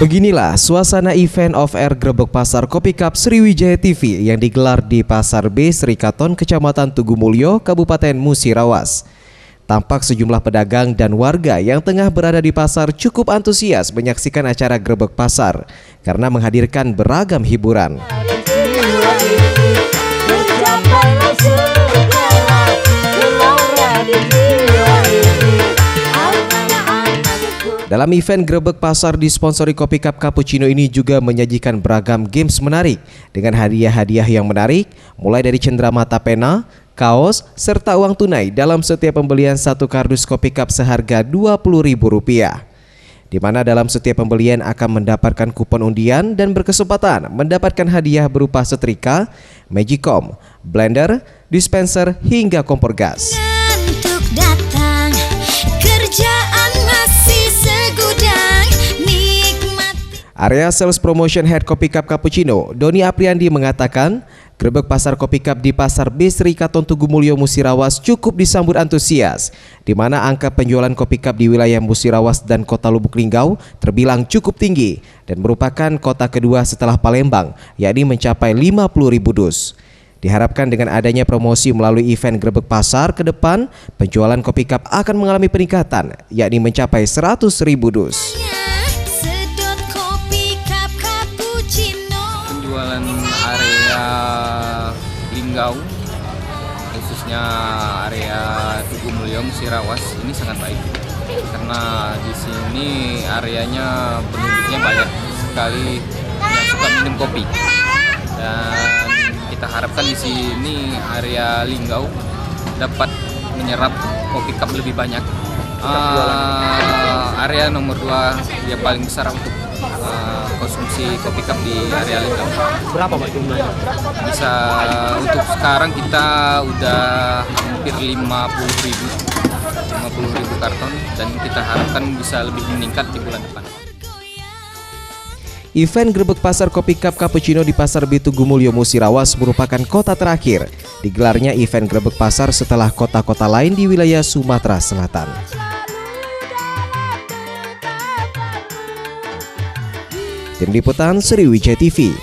Beginilah suasana event off-air Grebek Pasar Kopi Cup Sriwijaya TV yang digelar di Pasar B Srikaton, Kecamatan Tugumulyo, Kabupaten Musirawas. Tampak sejumlah pedagang dan warga yang tengah berada di pasar cukup antusias menyaksikan acara Grebek Pasar karena menghadirkan beragam hiburan. Dalam event Grebek Pasar disponsori Kopi Cup Cappuccino ini juga menyajikan beragam games menarik dengan hadiah-hadiah yang menarik, mulai dari cenderamata pena, kaos, serta uang tunai dalam setiap pembelian satu kardus Kopi Cup seharga Rp20.000. Di mana dalam setiap pembelian akan mendapatkan kupon undian dan berkesempatan mendapatkan hadiah berupa setrika, magicom, blender, dispenser, hingga kompor gas. Area Sales Promotion Head Kopi Cup Cappuccino, Doni Apriandi mengatakan, Grebek Pasar Kopi Cup di Pasar B Srikaton Tugumulyo Musirawas cukup disambut antusias, di mana angka penjualan Kopi Cup di wilayah Musirawas dan Kota Lubuk Linggau terbilang cukup tinggi dan merupakan kota kedua setelah Palembang, yakni mencapai 50.000 dus. Diharapkan dengan adanya promosi melalui event Grebek Pasar ke depan, penjualan Kopi Cup akan mengalami peningkatan, yakni mencapai 100.000 dus. Penjualan area Linggau, khususnya area Tugumulyo Musirawas ini sangat baik karena di sini areanya penduduknya banyak sekali yang suka minum kopi, dan kita harapkan di sini area Linggau dapat menyerap Kopi Cup lebih banyak. Area nomor 2 yang paling besar untuk konsumsi Kopi Cup di area Linggau. Berapa Pak jumlahnya? Bisa untuk sekarang kita udah hampir 50.000 karton, dan kita harapkan bisa lebih meningkat di bulan depan. Event Grebek Pasar Kopi Cup Cappuccino di Pasar B Tugumulyo Musirawas merupakan kota terakhir digelarnya event Grebek Pasar setelah kota-kota lain di wilayah Sumatera Selatan. Tim Liputan Sriwijaya TV.